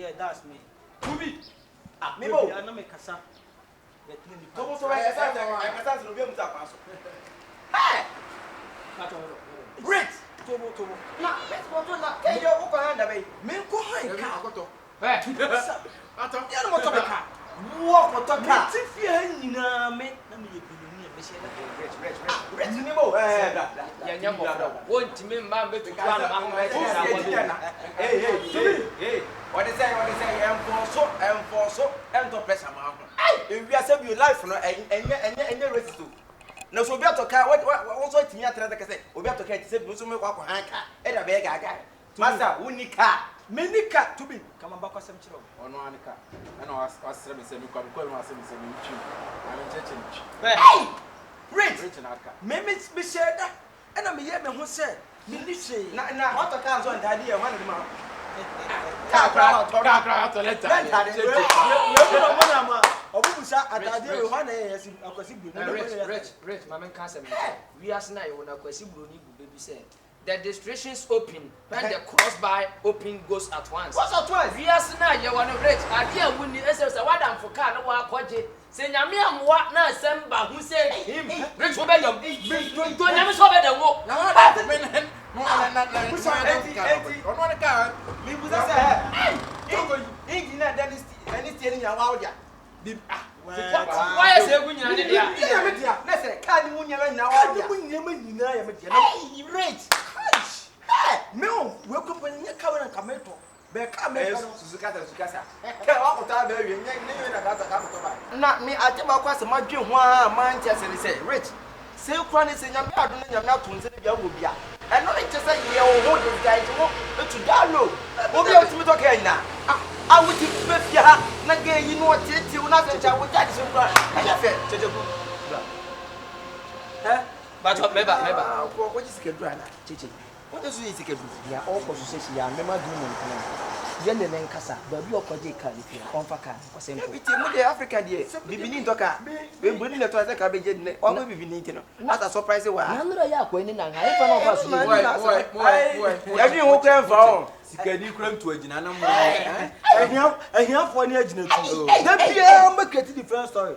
Yeah, that's me. Tubi. Me bo. I no make kasa. Tomo so I kasa no be mu ta paso. Hey! Great. Tomo. Na, let's go to na. Ke yo ko hand da be. Me ko han ka akoto. Hey. Ato. Ya no moto be ka. Wo ko to ka. Ti fie nyina me na me ye biloni me she na. Great ni mo. Ya nya mo fro. Won timi mba be tutu an ma ho be sa. Hey. What is say? Enforce. Ento pressure ma ho. If we are say you life no enye race to. Na so obi atoka what so timi atrada ka say obi atoka ti say bi so me kwa han ka e da be gaga. Master unika. Menika to be. Kama ba kwasem chiro. Ono anika. Na wasere me say me kwa me asem say me twi. I'm cheche. Hey! Great. Rich na aka. Me share that. And I'm here me ho say. Me ni say. Na atoka so ndade e wan de ma. Kakra to letter. Obubusa ATADWE we wan na yesi akwasi buru. Rich, mama can say we as na you na akwasi buru ni bu baby say. The restrictions open when the crossbar open goes at once. What's at once? We as na you wan rich. Ade wuni ese wadam for car no wa kwaje. Se nyame amwa na semba hu say him. Rich wo be nyam. To nyame so be dem wo. Na wa men ono ne ka Me buza say engineer that is steering your audio. Why say gunya ne dia? Yeah, na say car ni munya na audio. Ni nyama nyina ya me dia. Na rate. Me o we ko pa nya ka wona kameto. Be ka me ka Suzukasa. Ke wa ko ta be wi nye na ka ta ka to ba. Na me ate ba kwa se madwe ho a man chese ni say rich. Say kwa ni se nyame ado na nyame ato nse bia wo bia. Eno ni chese ye wo ho de dai wo to download. Obi o timi to ka nya. I would be here. Na ge yi no tete wo na se cha wo jadi so bra. Aya fe checheku. But meba. Ko ji sike dura na cheche. What is it sike dura? ya all ko so say ya mema du mo nkan. Ye ne ne nkasa ba bi okoje ka ni fi onfa ka ko sempo. Iti mu de Africa de bibini ndoka. We buni na to ase ka beje ne. O mo bibini ntino. Asa surprise wa. Na ndoro ya ko ni na nga ifa na ofa so ni. Boy. Ya bi ho kran fa o. Sikadi kura ntu agina na mo. Ehia fo ni agina tu. Da bia am create different story.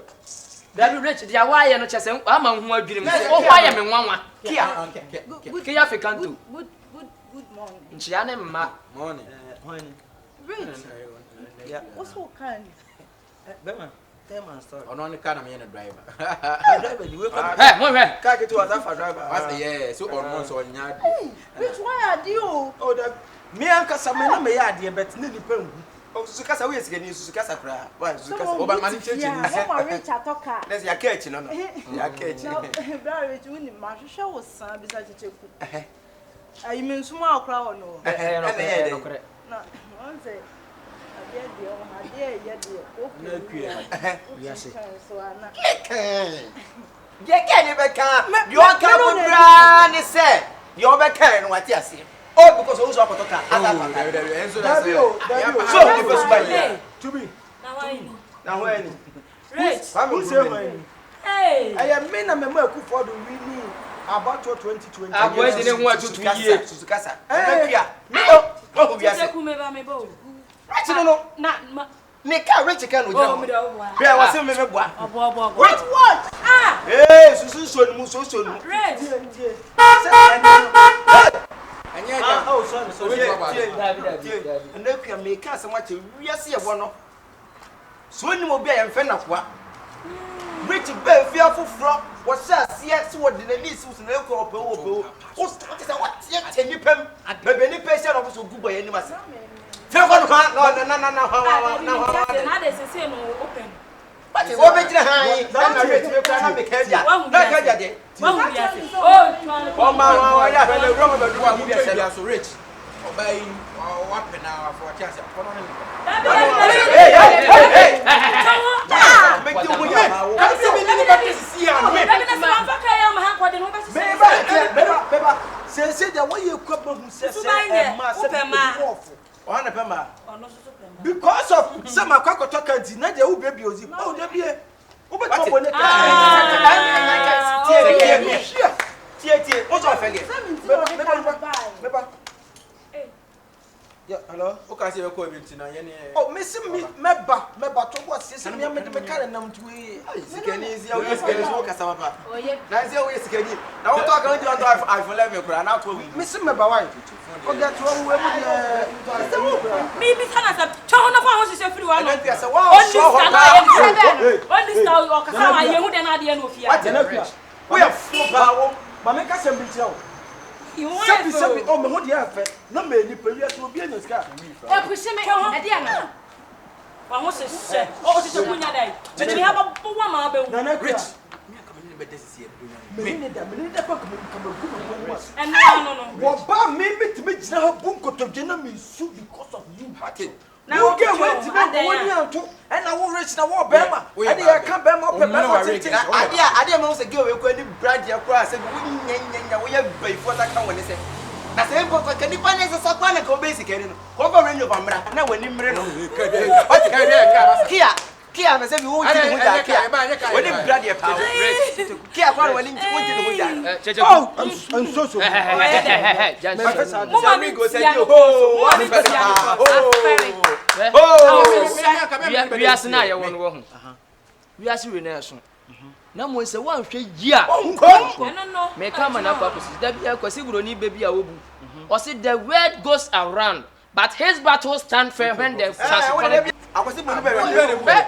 That rich dia why no chese ama hu adwiri me o why me nwanwa. Kia African too. Good morning. Nchia ne mma. Morning. Rich. Yeah. What's so kind? Bema, tell my story. Ono ne ka na me na driver. Driver, the way come. Hey, mo hwe. Ka ke to as a driver. What's yeah, so on so nya de. Hey, Rich, why are you? Oh, that me ankasa me na me ya de bet ni ni pam. O Suzukasa we sikani Suzukasa kra. Wa Suzukasa. Oba mani cheche ni se. How Rich atoka? Let's ya catch no. Ya catch. No, bro, Rich, we ni ma hwehwe wo san bi sa Kyekyeku. Ayi me nsuma akra wo no. No correct. Na, on say ade de o Na kue. ya se. So ana. Ye can you be can. You can go bra ni say. You be can no what ase. Oh, because who's up to talk. Enzo da se. So you go buy To be. now when. Rich. Who say when? Hey. I am me na me ma ku for the winning about 2020. Agbo ede ne hu atutu yie. Suzukasa. Hey. Me oh we are. Kyekyeku me ba me bo. Right no. Na Me ka rich can oh me oja. da wo. Be wa se me boa. Obo. Wait what? Ah. Hey, susu so ni mu so so ni. Rich. Anya Oh, sorry. And then we make us much we are see a one. So ni mo be am fe na kwa. Rich be fearful from what says yes what the least was na ko obo. What is what yet any pem. Maybe any patient of so good boy any mas. Fe ko no Na de say no open. But what be jira han. Na rich me kwa na me ka dia. Na ka dia de. Wa bi ase. Oh, ma ya fe le ro me do wa bi ase. so rich. Obai wa pena for chance. Kono ne. Hey. Make you move your mouth. I see me need to see am. Beba, say that what you come who says because of some akwa talk anti na dey who baby ozi. Oh, dey be. Who be talk on it. Tie. What's your felle? Beba. Yeah, hello. Okay, see you call me tonight. Oh, Miss me, meba to what sis me am the car na mtu we. Sikani is your sikani so kasa papa. Oh yeah. Na is your sikani. Na what talk about you iPhone 11 kura na to we. Miss meba why? O get to we me bi sana sa cho na fa ho se free wa no. And say wow, show her. Only star o kasa wa ye hu de na de no fia. What na fia? We are full power. Ma me ka sem bi tira o. Sabi o me ho de afa. Na me ni pe wi aso obi anya ska. E pushi me e de ana. Wa ho se se. O se kunya dai. Me ha ba wa ma ba wu. Na rich. Me ni da kwa kama and no. Wo ba me me gina ha bu nkotodwe na me su because of you. Okay. Now get went to go to and I will reach the war bema. And you can be more prepared. I must go with brand your cross and we have by for that come when they say. Na same for can you find a sakwana go basic and cover in your bambra. Now when you bring Kia na say we won't do that. When you brand your power. Kia for when you want to do that. Oh, I'm so sorry. Mama go say you oh. We are na ye won wo ho. We are we na so. Na mo se wan hwe yi a. No. Me come na kwa kusi. Da bia kwasi guro ni baby a wobu. O say the word goes around, but his battle stand firm when the chance.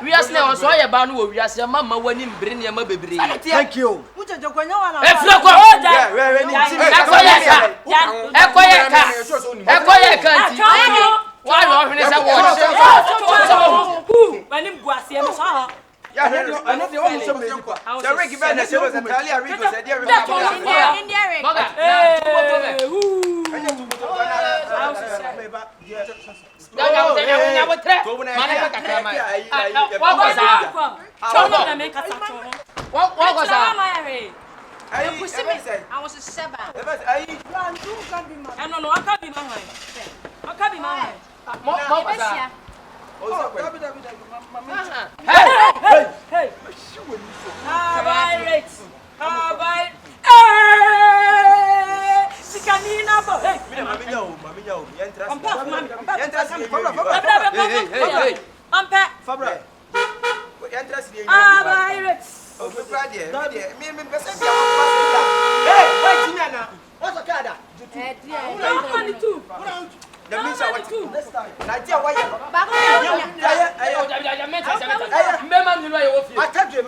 We are now so ya ba no wo wi ase mama wani mbere ne ma bebre. Thank you. Mujeje kwanya wana. E flo ko. Ekoye ka nti. Why you having this award? Mani mguasi e so ha. Yeah, I know the one so many. The Ricky Van the show was a Talia Rico said there. Hey! Sikanina bo. Hey! Ampa. Fabra. Interest in Hey, wait, Tina. What's a card? The means I want to. Nigeria, why you? I told you,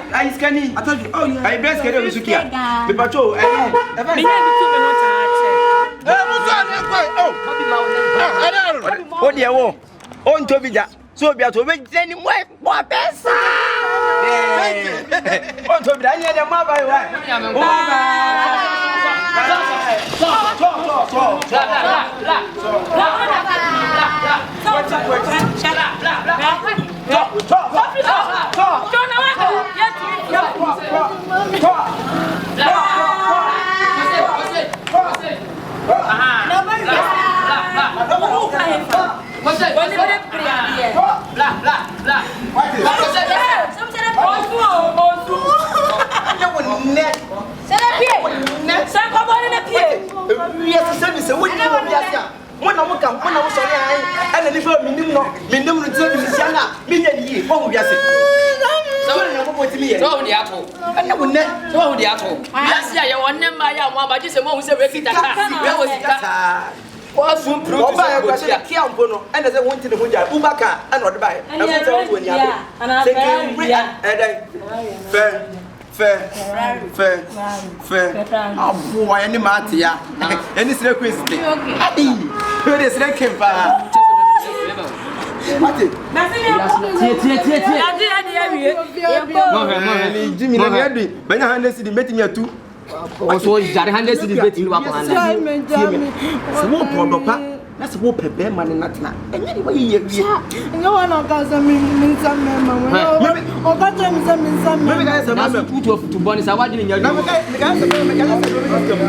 I scanning. I told you, oh, I best get over Sukia. The patrol, oh, dear, on Tobija. So be at over any way, what best? On Tobija, I need a mobile. When I was sorry, and then if I mean, no, fair. Oh boy, any matia. Any request. Where is that came from? Jimmy, when I had the meeting you too. Also, Jarhandes is betting what one. That's what a bear man in that. And anyway, no one of us means some member. Or got some maybe guys are to bonus. I want you in your